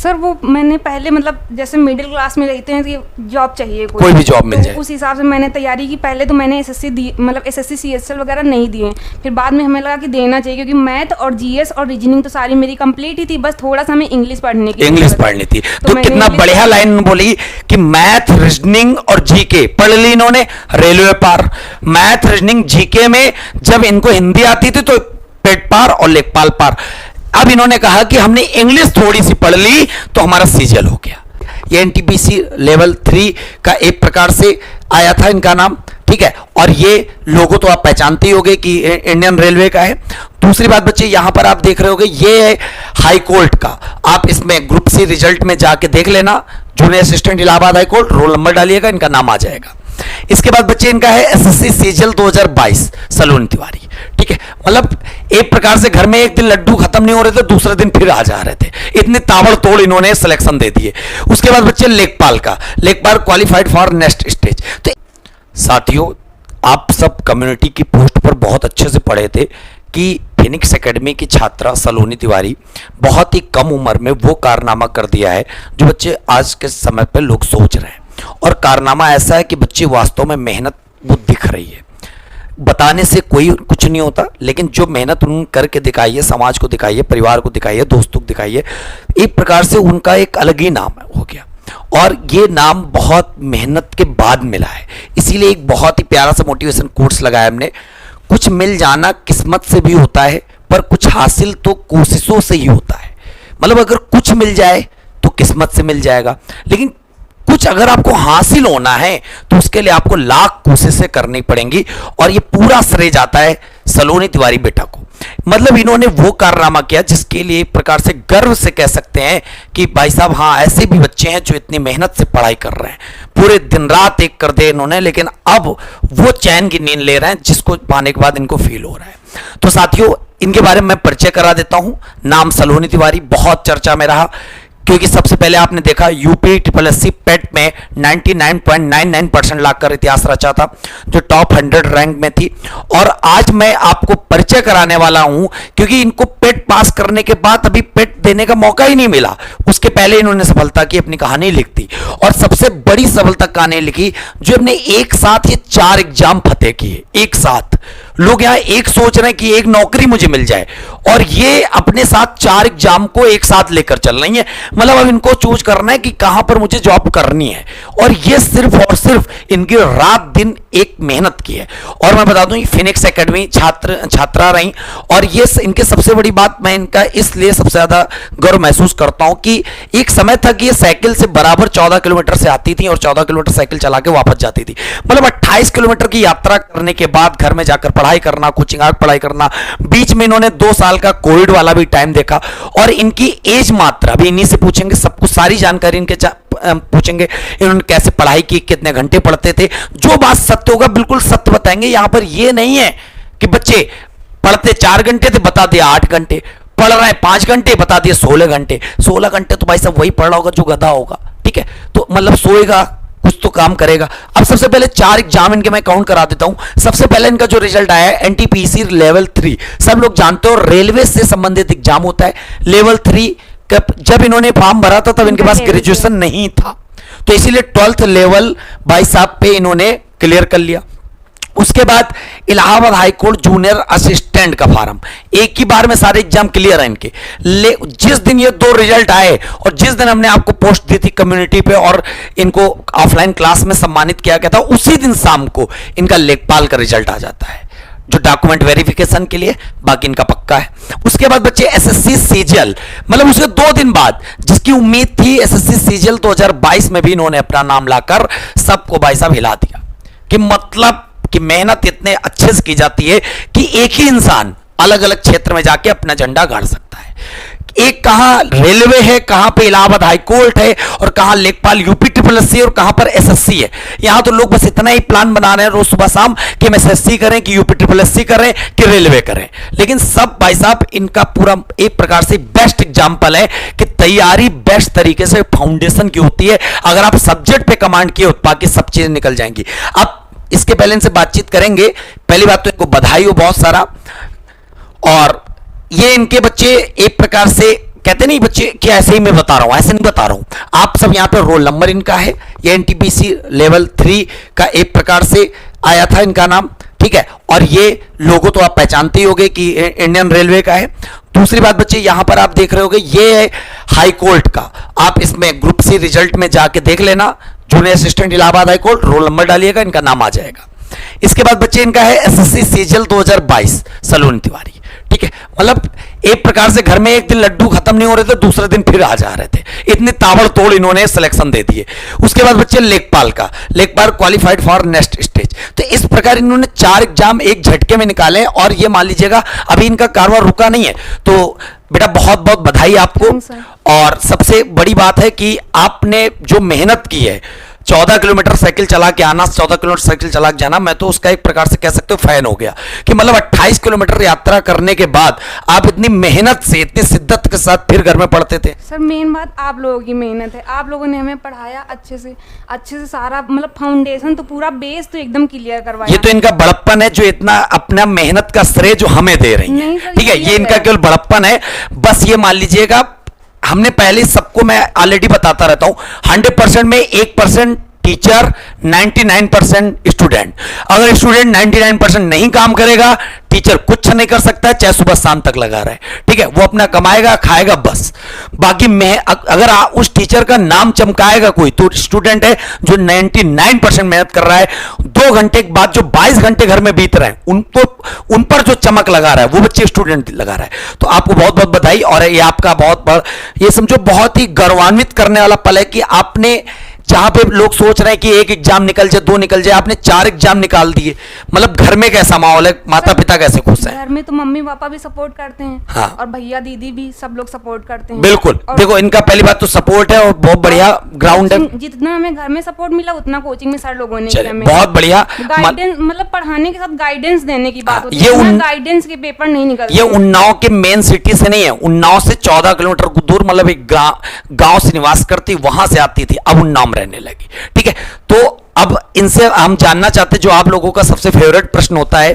Sir वो मैंने पहले मतलब जैसे मिडिल क्लास में रहते हैं कि जॉब चाहिए कोई भी जॉब मिल जाए, उस हिसाब से मैंने तैयारी की। पहले तो मैंने एसएससी दी, मतलब एसएससी सीएसएल वगैरह नहीं दिए। फिर बाद में हमें लगा कि देना चाहिए क्योंकि मैथ और जीएस और रीजनिंग तो सारी मेरी कंप्लीट ही थी, बस थोड़ा सा हमें इंग्लिश पढ़ने की थी। तो कितना बढ़िया लाइन बोली कि मैथ रीजनिंग और जीके पढ़ ली इन्होंने, रेलवे पार। मैथ रीजनिंग जीके में जब इनको हिंदी आती थी तो पेट पार और लेखपाल पार। अब इन्होंने कहा कि हमने इंग्लिश थोड़ी सी पढ़ ली तो हमारा सीजीएल हो गया। ये एनटीपीसी लेवल 3 का एक प्रकार से आया था इनका नाम, ठीक है। और ये लोगो तो आप पहचानते ही होंगे कि इंडियन रेलवे का है। दूसरी बात बच्चे यहां पर आप देख रहे होंगे ये है हाई कोर्ट का। आप इसमें ग्रुप सी रिजल्ट में जाके देख लेना, junior assistant Allahabad high court, roll number डालिएगा, इनका नाम आ जाएगा। इसके बाद बच्चे इनका है एसएससी सीजीएल 2022 सलोनी तिवारी, ठीक है। मतलब एक प्रकार से घर में एक दिन लड्डू खत्म नहीं हो रहे थे, दूसरे दिन फिर आ जा रहे थे, इतने ताबड़तोड़ इन्होंने सिलेक्शन दे दिए। उसके बाद बच्चे लेखपाल का, लेखपाल क्वालिफाइड फॉर नेक्स्ट स्टेज। तो साथियों आप सब कम्युनिटी की पोस्ट पर बहुत अच्छे से पढ़े थे कि फिनिक्स एकेडमी की छात्रा सलोनी तिवारी बहुत ही कम उम्र में वो कारनामा कर दिया है जो बच्चे आज के समय पर लोग सोच रहे हैं। और कारनामा ऐसा है कि बच्चे वास्तव में मेहनत वो दिख रही है। बताने से कोई कुछ नहीं होता, लेकिन जो मेहनत उन्होंने करके दिखाई है, समाज को दिखाई है, परिवार को दिखाई है, दोस्तों को दिखाई है, एक प्रकार से उनका एक अलग ही नाम हो गया। और ये नाम बहुत मेहनत के बाद मिला है। इसीलिए एक बहुत ही प्यारा सा मोटिवेशन कोर्स लगाया हमने। कुछ मिल जाना किस्मत से भी होता है, पर कुछ हासिल तो कोशिशों से ही होता है। मतलब अगर कुछ मिल जाए तो किस्मत से मिल जाएगा, लेकिन कुछ अगर आपको हासिल होना है तो उसके लिए आपको लाख कोशिशें करनी पड़ेंगी। और ये पूरा श्रेय जाता है सलोनी तिवारी बेटा को। मतलब इन्होंने वो कारनामा किया जिसके लिए एक प्रकार से गर्व से कह सकते हैं कि भाई साहब हाँ, ऐसे भी बच्चे हैं जो इतनी मेहनत से पढ़ाई कर रहे हैं, पूरे दिन रात एक कर दे इन्होंने, लेकिन अब वो चैन की नींद ले रहे हैं जिसको पाने के बाद इनको फील हो रहा है। तो साथियों इनके बारे में मैं परिचय करा देता हूं। नाम सलोनी तिवारी बहुत चर्चा में रहा क्योंकि सबसे पहले आपने देखा यूपी SSC पेट में 99.99% लाकर इतिहास रचा था, जो टॉप 100 रैंक में थी। और आज मैं आपको परिचय कराने वाला हूं क्योंकि इनको पेट पास करने के बाद अभी पेट देने का मौका ही नहीं मिला, उसके पहले इन्होंने सफलता की, अपनी कहानी लिख दी। और सबसे बड़ी सफलता कहानी लिखी जो अपने एक साथ ये 4 एग्जाम फतेह किए एक साथ। लोग यहां एक सोच रहे हैं कि एक नौकरी मुझे मिल जाए, और ये अपने साथ 4 एग्जाम को एक साथ लेकर चल रही है। मतलब अब इनको चूज करना है कि कहां पर मुझे जॉब करनी है, और ये सिर्फ और सिर्फ इनकी रात दिन एक मेहनत की है। और मैं बता दूं ये फिनिक्स एकेडमी छात्रा रही, और ये इनके सबसे बड़ी बात मैं इनका इसलिए सबसे ज्यादा गर्व महसूस करता हूं कि एक समय था कि ये साइकिल से बराबर 14 किलोमीटर से आती थी और 14 किलोमीटर साइकिल चला के वापस जाती थी। मतलब 28 किलोमीटर की यात्रा करने के बाद घर में जाकर पढ़ाई करना, कोचिंग आकर पढ़ाई करना। बीच में इन्होंने 2 साल का कोविड वाला भी टाइम देखा। और इनकी एज मात्रा भी इन्हीं से पूछेंगे, सब कुछ सारी जानकारी इनके पूछेंगे, इन्होंने कैसे पढ़ाई की, कितने घंटे पढ़ते थे। जो बात सत्य होगा बिल्कुल सत्य बताएंगे। यहां पर यह नहीं है कि बच्चे पढ़ते 4 घंटे थे बता दिया 8 घंटे, पढ़ रहे हैं 5 घंटे बता दिए 16 घंटे। 16 घंटे तो भाई साहब वही पढ़ रहा होगा जो गधा होगा, ठीक है। तो मतलब सोएगा, कुछ तो काम करेगा। अब सबसे पहले 4 एग्जाम इनके मैं काउंट करा देता हूं। सबसे पहले इनका जो रिजल्ट आया है एनटीपीसी लेवल 3, सब लोग जानते हो रेलवे से संबंधित एग्जाम होता है। लेवल 3 जब इन्होंने फॉर्म भरा था तब इनके पास ग्रेजुएशन नहीं था, तो इसीलिए 12th लेवल भाई साहब पे इन्होंने क्लियर कर लिया। उसके बाद Allahabad high court junior assistant का फॉर्म, एक ही बार में सारे एग्जाम क्लियर है इनके। जिस दिन ये 2 रिजल्ट आए और जिस दिन हमने आपको पोस्ट दी थी कम्युनिटी पे और इनको ऑफलाइन क्लास में सम्मानित किया गया था, उसी दिन शाम को इनका लेखपाल का रिजल्ट आ जाता है, जो डॉक्यूमेंट वेरिफिकेशन के लिए बाकी इनका पक्का है। उसके बाद बच्चे एसएससी सीजीएल, मतलब उसके 2 दिन बाद जिसकी उम्मीद थी एसएससी सीजीएल 2022 में भी इन्होंने अपना नाम लाकर सबको भाई साहब हिला दिया। कि मतलब कि मेहनत इतने अच्छे से की जाती है कि एक ही इंसान अलग अलग क्षेत्र में जाके अपना झंडा गाड़ सकता है। एक कहां रेलवे है, कहां पे इलाहाबाद हाई कोर्ट है, और कहां लेखपाल यूपी SSC और कहां पर एसएससी है। यहां तो लोग बस इतना ही प्लान बना रहे हैं रोज सुबह शाम कि हम एसएससी करें कि यूपी SSC करें कि रेलवे करें, लेकिन सब भाई साहब इनका पूरा एक प्रकार से बेस्ट एग्जाम्पल है कि तैयारी बेस्ट तरीके से फाउंडेशन की होती है। अगर आप सब्जेक्ट पे कमांड किए तो बाकी सब चीजें निकल जाएंगी। अब इसके पहले इनसे बातचीत करेंगे। पहली बात तो इनको बधाई हो बहुत सारा, और ये इनके बच्चे एक प्रकार से कहते नहीं बच्चे कि ऐसे ही मैं बता रहा हूं, ऐसे नहीं बता रहा हूं। आप सब यहां पे रोल नंबर इनका है, ये एनटीपीसी लेवल 3 का एक प्रकार से आया था इनका नाम, ठीक है। और ये लोगो तो आप पहचानते ही होंगे कि इंडियन रेलवे का है। दूसरी बात बच्चे यहां पर आप देख रहे होंगे ये है हाई कोर्ट का, आप इसमें ग्रुप सी रिजल्ट में जाके देख लेना, junior assistant Allahabad high court, roll number डालिएगा, इनका नाम आ जाएगा। इसके बाद बच्चे इनका है एसएससी सीजीएल 2022 सलून तिवारी, ठीक है। मतलब एक प्रकार से घर में एक दिन लड्डू खत्म नहीं हो रहे थे, दूसरे दिन फिर आ जा रहे थे, इतनी ताबड़तोड़ इन्होंने सिलेक्शन दे दिए। उसके बाद बच्चे लेखपाल का, लेखपाल क्वालिफाइड फॉर नेक्स्ट स्टेज। तो इस प्रकार इन्होंने 4 एग्जाम एक झटके में निकाले और ये मान लीजिएगा अभी इनका कारवां रुका नहीं है। तो बेटा बहुत बहुत बधाई आपको। और सबसे बड़ी बात है कि आपने जो मेहनत की है, 14 किलोमीटर साइकिल चला के आना, 14 किलोमीटर साइकिल चला के जाना, मैं तो उसका एक प्रकार से कह सकते हो फैन हो गया कि मतलब 28 किलोमीटर यात्रा करने के बाद आप इतनी मेहनत से, इतनी शिद्दत के साथ फिर घर में पढ़ते थे। सर मेन बात आप लोगों की मेहनत है, आप लोगों ने हमें पढ़ाया अच्छे से सारा, मतलब फाउंडेशन तो पूरा, बेस तो एकदम क्लियर करवाया। ये तो इनका बड़प्पन है जो इतना अपना मेहनत का श्रेय जो हमें दे रही है, ठीक है। ये इनका केवल बड़प्पन है, बस ये मान लीजिएगा। हमने पहले सबको मैं ऑलरेडी बताता रहता हूं, 100% में 1% टीचर, 99% स्टूडेंट। अगर स्टूडेंट 99% नहीं काम करेगा, टीचर कुछ नहीं कर सकता है, चाहे सुबह शाम तक लगा रहे, ठीक है। वो अपना कमाएगा, खाएगा, बस। बाकी मैं अगर उस टीचर का नाम चमकाएगा कोई, तो स्टूडेंट है जो 99% मेहनत कर रहा है, 2 घंटे के बाद जो 22 घंटे घर में बीत रहे हैं, उनको उन पर जो चमक लगा रहा है वो बच्चे स्टूडेंट लगा रहा है। तो आपको बहुत बहुत बधाई। और ये आपका बहुत बड़ा, ये समझो बहुत ही गौरवान्वित करने वाला पल है कि आपने, जहां पे लोग सोच रहे हैं कि एक एग्जाम निकल जाए, 2 निकल जाए, आपने 4 एग्जाम निकाल दिए। मतलब घर में कैसा माहौल है, माता पिता कैसे खुश हैं? घर में तो मम्मी पापा भी सपोर्ट करते हैं, हाँ। और भैया दीदी भी, सब लोग सपोर्ट करते हैं। बिल्कुल, देखो इनका पहली बात तो सपोर्ट है और बहुत बढ़िया ग्राउंड है। जितना हमें घर में सपोर्ट मिला उतना कोचिंग में सर लोगों ने किया। बहुत बढ़िया गाइडेंस, मतलब पढ़ाने के साथ गाइडेंस देने की बात होती ये है। गाइडेंस के पेपर नहीं निकलते। ये उन्नाव के मेन सिटी से नहीं है, उन्नाव से 14 किलोमीटर दूर, मतलब एक गांव से निवास करती, वहां से आती थी, अब उन्नाव में रहने लगी, ठीक है। तो अब इनसे हम जानना चाहते, जो आप लोगों का सबसे फेवरेट प्रश्न होता है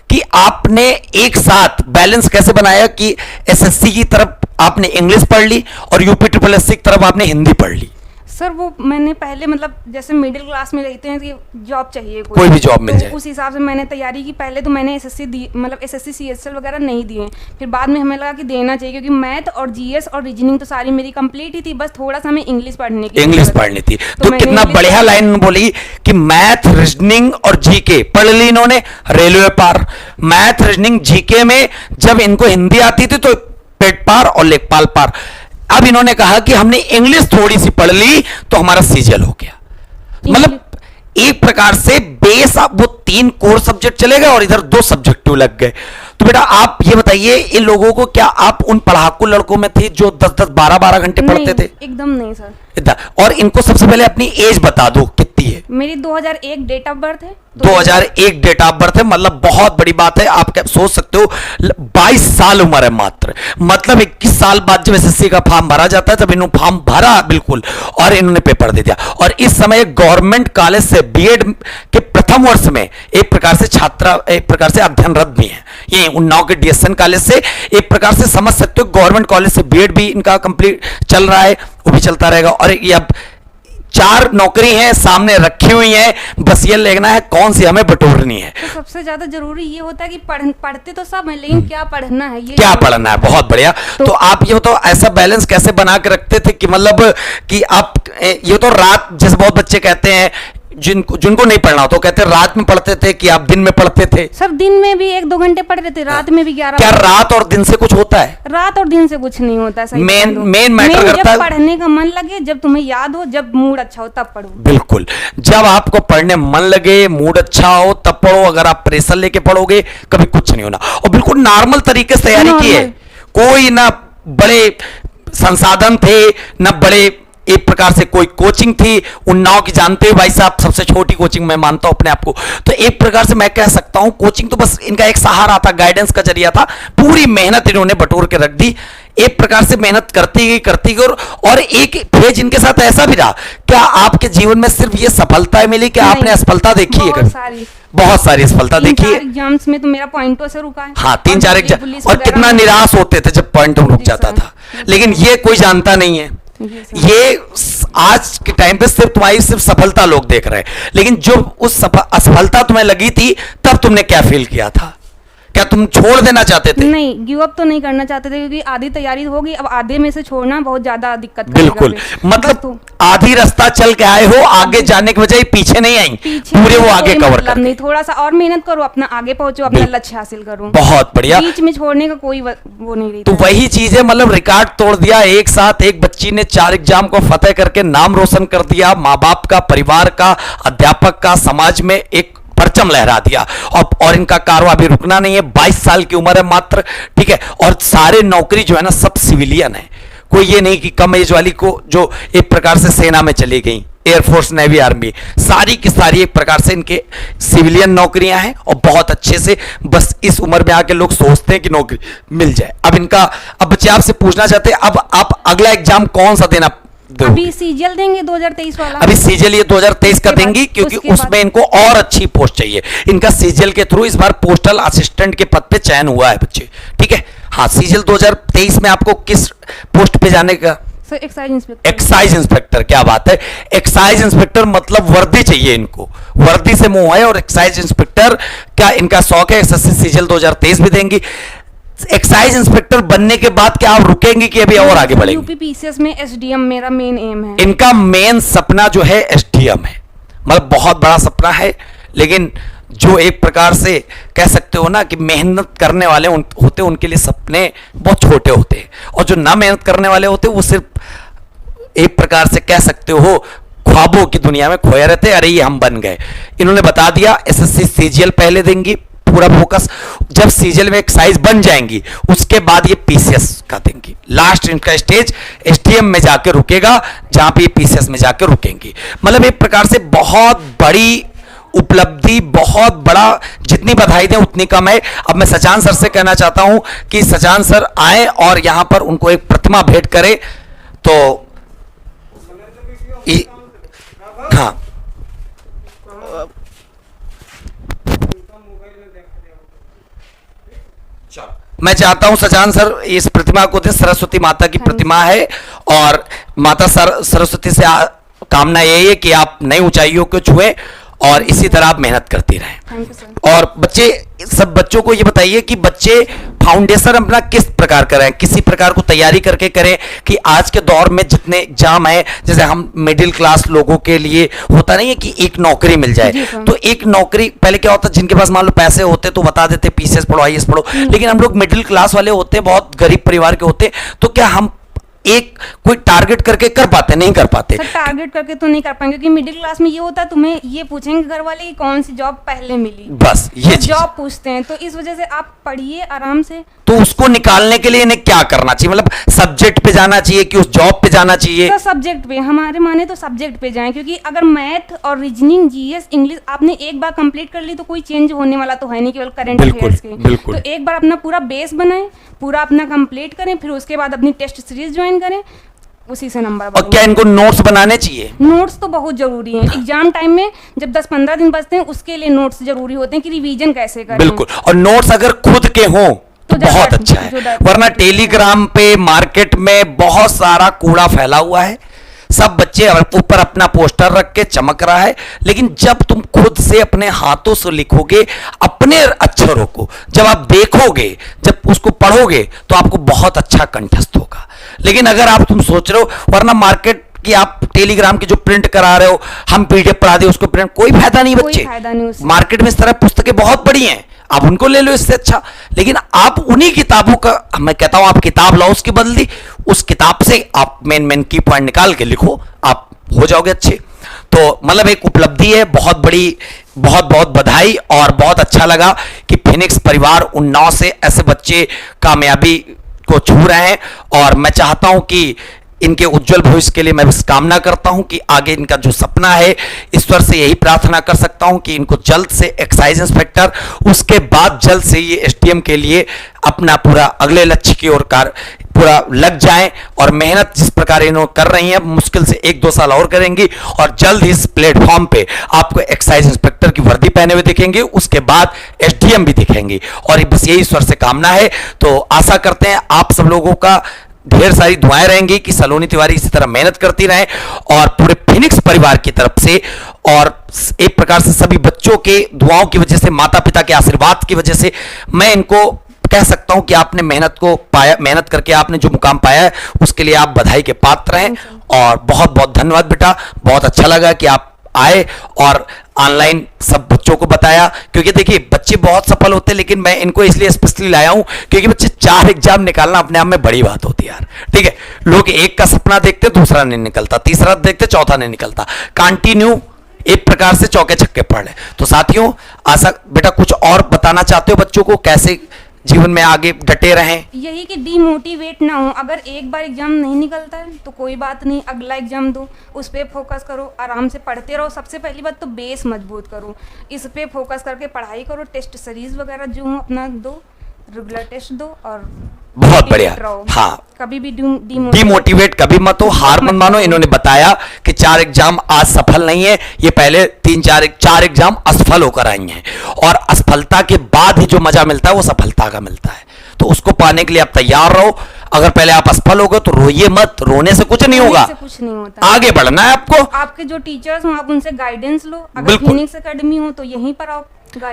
कि आपने एक साथ बैलेंस कैसे बनाया कि एसएससी की तरफ आपने इंग्लिश पढ़ ली और यूपी ट्रिपल एससी की तरफ आपने हिंदी पढ़ ली। सर वो मैंने पहले, मतलब जैसे मिडिल क्लास में रहते हैं कि जॉब चाहिए, कोई भी जॉब मिल जाए, उस हिसाब से मैंने तैयारी की। पहले तो मैंने एसएससी दी, मतलब एसएससी सीएचएल वगैरह नहीं दिए, फिर बाद में हमें लगा कि देना चाहिए, क्योंकि मैथ और जीएस और रीजनिंग तो सारी मेरी कंप्लीट ही थी, बस थोड़ा सा हमें इंग्लिश पढ़ने की, इंग्लिश पढ़नी थी। तो कितना बढ़िया लाइन बोली कि मैथ, रीजनिंग और जीके पढ़ ली इन्होंने, रेलवे पार। मैथ, रीजनिंग, जीके में जब इनको हिंदी आती थी तो पेट पार और लेखपाल पार। अब इन्होंने कहा कि हमने इंग्लिश थोड़ी सी पढ़ ली तो हमारा सीजीएल हो गया। मतलब एक प्रकार से बेस, अब वो 3 कोर सब्जेक्ट चले गए और इधर 2 सब्जेक्टिव लग गए। तो बेटा आप ये बताइए, इन लोगों को, क्या आप उन पढ़ाकू लड़कों में थे जो 10-10, 12-12 घंटे पढ़ते थे? एकदम नहीं सर। और इनको सबसे पहले अपनी एज बता दो, कितनी है? मेरी 2001 डेट ऑफ बर्थ है। 2001 डेट ऑफ बर्थ है, मतलब बहुत बड़ी बात है। आप क्या सोच सकते हो, 22 साल उम्र है मात्र, मतलब 21 साल बाद जब एसएससी का फॉर्म भरा जाता है तब इन्होंने फॉर्म भरा बिल्कुल, और इन्होंने पेपर दे दिया। और इस समय गवर्नमेंट कॉलेज से बीएड के प्रथम वर्ष में एक प्रकार से छात्रा, एक प्रकार से अध्ययनरत भी है। ये उन्नाव के डीएसएन कॉलेज से, एक प्रकार से समझ सकते हो गवर्नमेंट कॉलेज से बीएड भी इनका कंप्लीट चल रहा है, वो भी चलता रहेगा। और ये अब 4 नौकरी हैं सामने रखी हुई हैं, बस ये लेना है कौन सी हमें बटोरनी है। तो सबसे ज्यादा जरूरी ये होता है कि पढ़ते तो सब है, लेकिन क्या पढ़ना है, ये क्या पढ़ना है। बहुत बढ़िया। तो आप ये तो ऐसा बैलेंस कैसे बना के रखते थे कि मतलब कि आप ये तो रात, जैसे बहुत बच्चे कहते हैं जिनको नहीं पढ़ना तो कहते रात में पढ़ते थे कि आप दिन में पढ़ते थे? सर दिन में भी 1-2 घंटे पढ़ते थे, रात में भी 11। क्या रात और दिन से कुछ होता है? रात और दिन से कुछ नहीं होता है। मेन मैटर करता है जब पढ़ने का मन लगे, जब तुम्हें याद हो, जब मूड अच्छा हो तब पढ़ो। बिल्कुल, जब आपको पढ़ने मन लगे, मूड अच्छा हो तब पढ़ो। अगर आप प्रेशर लेके पढ़ोगे कभी कुछ नहीं होना। और बिल्कुल नॉर्मल तरीके से तैयारी की है, कोई ना बड़े संसाधन थे ना बड़े एक प्रकार से कोई कोचिंग थी। उन्नाव की जानते हो भाई साहब, सबसे छोटी कोचिंग मैं मानता हूं अपने आप को। तो एक प्रकार से मैं कह सकता हूं कोचिंग तो बस इनका एक सहारा था, गाइडेंस का जरिया था। पूरी मेहनत इन्होंने बटोर के रख दी। एक प्रकार से मेहनत करती गई और एक फेज इनके साथ ऐसा भी रहा। क्या आपके जीवन में सिर्फ ये सफलता मिली, क्या आपने असफलता देखी है? बहुत सारी असफलता देखी है। एग्जाम्स में तो मेरा पॉइंटों से रुका है। हाँ, 3-4 एग्जाम, और कितना निराश होते थे जब पॉइंट रुक जाता था। लेकिन ये कोई जानता नहीं है, ये आज के टाइम पे सिर्फ तुम्हारी सिर्फ सफलता लोग देख रहे हैं। लेकिन जो उस असफलता तुम्हें लगी थी तब तुमने क्या फील किया था? क्या तुम छोड़ देना चाहते थे? नहीं, गिव अप तो नहीं करना चाहते थे, क्योंकि आधी तैयारी हो गई, अब आधे में से छोड़ना बहुत ज्यादा दिक्कत करेगा। बिल्कुल, मतलब आधी रास्ता चल के आए हो, आगे जाने के बजाय पीछे नहीं आई, पूरे वो आगे कवर कर। नहीं, थोड़ा सा और मेहनत करो, अपना आगे पहुंचो, अपना लक्ष्य हासिल करो। बहुत बढ़िया। बीच में छोड़ने का कोई वो नहीं रहता। तो वही चीज है, मतलब रिकॉर्ड तोड़ दिया। एक साथ एक बच्ची ने 4 एग्जाम को फतेह करके नाम रोशन कर दिया, माँ बाप का, परिवार का, अध्यापक का, समाज में एक परचम लहरा दिया। और इनका कारवा अभी रुकना नहीं है। 22 साल की उम्र है मात्र, ठीक है। और सारे नौकरी जो है ना सब सिविलियन है, कोई ये नहीं कि कम एज वाली को जो एक प्रकार से सेना में चली गई, एयरफोर्स, नेवी, आर्मी, सारी की सारी एक प्रकार से इनके सिविलियन नौकरियां हैं। और बहुत अच्छे से बस इस उम्र में आके लोग सोचते हैं कि नौकरी मिल जाए। अब बच्चे आपसे पूछना चाहते हैं, अब आप अगला एग्जाम कौन सा देना? अभी सीजीएल देंगे 2023 वाला। अभी सीजीएल ये 2023 का देंगी, क्योंकि उसमें इनको और अच्छी पोस्ट चाहिए। इनका सीजीएल के थ्रू इस बार पोस्टल असिस्टेंट के पद पे चयन हुआ है बच्चे, ठीक है। हाँ, सीजीएल 2023 में आपको किस पोस्ट पे जाने का? Excise inspector. एक्साइज इंस्पेक्टर, क्या बात है। एक्साइज इंस्पेक्टर मतलब वर्दी चाहिए इनको, वर्दी से मुंह है। और एक्साइज इंस्पेक्टर का इनका शौक है। एसएससी सीजीएल 2023 भी देंगी। एक्साइज इंस्पेक्टर बनने के बाद क्या आप रुकेंगे कि अभी और आगे बढ़ेंगे? यूपीपीसीएस में एसडीएम मेरा मेन एम है। इनका मेन सपना जो है एसडीएम है, मतलब बहुत बड़ा सपना है। लेकिन जो एक प्रकार से कह सकते हो ना कि मेहनत करने वाले होते उनके लिए सपने बहुत छोटे होते हैं, और जो ना मेहनत करने वाले होते वो सिर्फ एक प्रकार से कह सकते हो ख्वाबों की दुनिया में खोए रहते। अरे ये हम बन गए। इन्होंने बता दिया एसएससी सीजीएल पहले देंगी, पूरा फोकस। जब सीजीएल में एक्साइज बन जाएंगी उसके बाद ये पीसीएस का देंगी। लास्ट इनका स्टेज एसडीएम में जाके रुकेगा, जहां पे ये पीसीएस में जाके रुकेंगी। मतलब एक प्रकार से बहुत बड़ी उपलब्धि, बहुत बड़ा, जितनी बधाई दें उतनी कम है। अब मैं सचान सर से कहना चाहता हूं कि सचान सर आए और यहां पर उनको एक प्रतिमा भेंट करें। तो हाँ, मैं चाहता हूं सचान सर इस प्रतिमा को दें। सरस्वती माता की प्रतिमा है, और माता सरस्वती से कामना यही है कि आप नई ऊंचाइयों को छुए और इसी तरह आप मेहनत करती रहें। और बच्चे, सब बच्चों को ये बताइए कि बच्चे फाउंडेशन अपना किस प्रकार करें, किसी प्रकार को तैयारी करके करें कि आज के दौर में जितने एग्जाम है, जैसे हम मिडिल क्लास लोगों के लिए होता नहीं है कि एक नौकरी मिल जाए। तो एक नौकरी पहले क्या होता, जिनके पास मान लो पैसे होते तो बता देते पीसीएस पढ़ो, आईएएस पढ़ो। लेकिन हम लोग मिडिल क्लास वाले होते, बहुत गरीब परिवार के होते, तो क्या हम एक कोई टारगेट करके कर पाते? नहीं कर पाते। सर, टारगेट करके तो नहीं कर पाएंगे, क्योंकि मिडिल क्लास में ये होता है, तुम्हें ये पूछेंगे घर वाले कि कौन सी जॉब पहले मिली, बस ये जॉब पूछते हैं। तो इस वजह से आप पढ़िए आराम से। तो उसको निकालने के लिए इन्हें क्या करना चाहिए? मतलब सब्जेक्ट पे जाना चाहिए कि उस जॉब पे जाना चाहिए? तो सब्जेक्ट पे, हमारे माने तो सब्जेक्ट पे जाएं, क्योंकि अगर मैथ और रीजनिंग, जीएस, इंग्लिश आपने एक बार कंप्लीट कर ली तो कोई चेंज होने वाला तो है नहीं, केवल करंट अफेयर्स के। तो एक बार अपना पूरा बेस बनाएं, पूरा अपना कंप्लीट करें, फिर उसके बाद अपनी टेस्ट सीरीज ज्वाइन करें, उसी से नंबर। और क्या इनको नोट्स बनाने चाहिए? नोट्स तो बहुत जरूरी हैं। एग्जाम टाइम में जब 10-15 दिन बचते हैं उसके लिए नोट्स जरूरी होते हैं कि रिवीजन कैसे करें। बिल्कुल, और नोट्स अगर खुद के हों तो बहुत अच्छा है। वरना टेलीग्राम पे, मार्केट में बहुत सारा कूड़ा फैला हुआ है, सब बच्चे ऊपर अपना पोस्टर रख के चमक रहा है। लेकिन जब तुम खुद से अपने हाथों से लिखोगे अपने अक्षरों को, जब आप देखोगे, जब उसको पढ़ोगे, तो आपको बहुत अच्छा कंठस्थ होगा। लेकिन अगर आप तुम सोच रहे हो, वरना मार्केट कि आप टेलीग्राम की जो प्रिंट करा रहे हो, हम पीडीएफ पढ़ा दे उसको प्रिंट, कोई फायदा नहीं बच्चे। मार्केट में इस तरह पुस्तकें बहुत बड़ी हैं, आप उनको ले लो इससे अच्छा। लेकिन आप उन्हीं किताबों का, मैं कहता हूं आप किताब लाओ उसकी बदली, उस किताब से आप मेन की पॉइंट निकाल के लिखो, आप हो जाओगे अच्छे। तो मतलब एक उपलब्धि है बहुत बड़ी, बहुत बहुत बधाई। और बहुत अच्छा लगा कि फिनिक्स परिवार उन्नाव से ऐसे बच्चे कामयाबी को छू रहे हैं। और मैं चाहता हूं कि इनके उज्जवल भविष्य के लिए मैं बस कामना करता हूं कि आगे इनका जो सपना है, ईश्वर से यही प्रार्थना कर सकता हूं कि इनको जल्द से एक्साइज इंस्पेक्टर, उसके बाद जल्द से ये एसडीएम के लिए अपना पूरा अगले लक्ष्य की ओर पूरा लग जाएं और मेहनत जिस प्रकार इन्होंने कर रही हैं, मुश्किल से 1-2 साल और करेंगी और जल्द ही इस प्लेटफॉर्म पे आपको एक्साइज इंस्पेक्टर की वर्दी पहने हुए दिखेंगे, उसके बाद एसडीएम भी दिखेंगे। और बस यही ईश्वर से कामना है। तो आशा करते हैं आप सब लोगों का ढेर सारी दुआएं रहेंगी कि सलोनी तिवारी इसी तरह मेहनत करती रहें और पूरे फिनिक्स परिवार की तरफ से और एक प्रकार से सभी बच्चों के दुआओं की वजह से, माता पिता के आशीर्वाद की वजह से मैं इनको कह सकता हूं कि आपने मेहनत को पाया, मेहनत करके आपने जो मुकाम पाया है उसके लिए आप बधाई के पात्र हैं। और बहुत बहुत धन्यवाद बेटा, बहुत अच्छा लगा कि आप आए और ऑनलाइन सब बच्चों को बताया, क्योंकि देखिए बच्चे बहुत सफल होते हैं, लेकिन मैं इनको इसलिए स्पेशली लाया हूं क्योंकि बच्चे 4 एग्जाम निकालना अपने आप में बड़ी बात होती है यार। ठीक है, लोग एक का सपना देखते, दूसरा नहीं निकलता, तीसरा देखते, चौथा नहीं निकलता, कंटिन्यू एक प्रकार से चौके छक्के पड़ रहे। तो साथियों, आशा बेटा कुछ और बताना चाहते हो बच्चों को, कैसे जीवन में आगे डटे रहें? यही कि डीमोटिवेट ना हो। अगर एक बार एग्जाम नहीं निकलता है तो कोई बात नहीं, अगला एग्जाम दो, उस पर फोकस करो, आराम से पढ़ते रहो। सबसे पहली बात तो बेस मजबूत करो, इस पे फोकस करके पढ़ाई करो। टेस्ट सीरीज वगैरह जो हो अपना दो, रेगुलर टेस्ट दो और बहुत बढ़िया। हाँ, कभी भी डिमोटिवेट कभी मत हो, हार मत मानो। इन्होंने बताया कि 4 एग्जाम आज सफल नहीं है, ये पहले 4 एग्जाम असफल होकर आई हैं और असफलता के बाद ही जो मजा मिलता है वो सफलता का मिलता है। तो उसको पाने के लिए आप तैयार रहो। अगर पहले आप असफल हो गए तो रोइए मत, रोने से कुछ नहीं होगा, कुछ नहीं होता, आगे बढ़ना है आपको। आपके जो टीचर्स हो आप उनसे गाइडेंस लो। अगर फिनिक्स एकेडमी हो तो यहीं पर आओ।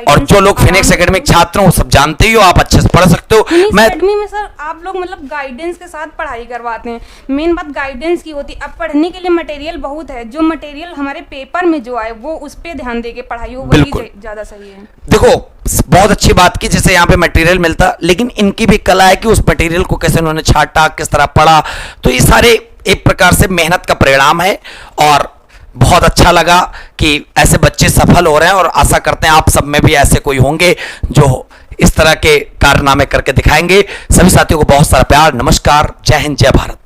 और जो लोग फिनिक्स एकेडमी छात्र हो सब जानते ही हो, आप अच्छे से पढ़ सकते हो। मैं एकेडमी में सर आप लोग मतलब गाइडेंस के साथ पढ़ाई करवाते हैं, मेन बात गाइडेंस की होती है। अब पढ़ने के लिए मटेरियल बहुत है, जो मटेरियल हमारे पेपर में जो आए वो उस पे ध्यान देके पढ़ाई हो, वही ज्यादा सही है। देखो बहुत अच्छी बात की, जैसे यहाँ पे मटेरियल मिलता, लेकिन इनकी भी कला है कि उस मटेरियल को कैसे उन्होंने छाटा, किस तरह पढ़ा। तो ये सारे एक प्रकार से मेहनत का परिणाम है और बहुत अच्छा लगा कि ऐसे बच्चे सफल हो रहे हैं और आशा करते हैं आप सब में भी ऐसे कोई होंगे जो इस तरह के कारनामे करके दिखाएंगे। सभी साथियों को बहुत सारा प्यार, नमस्कार, जय हिंद, जय भारत।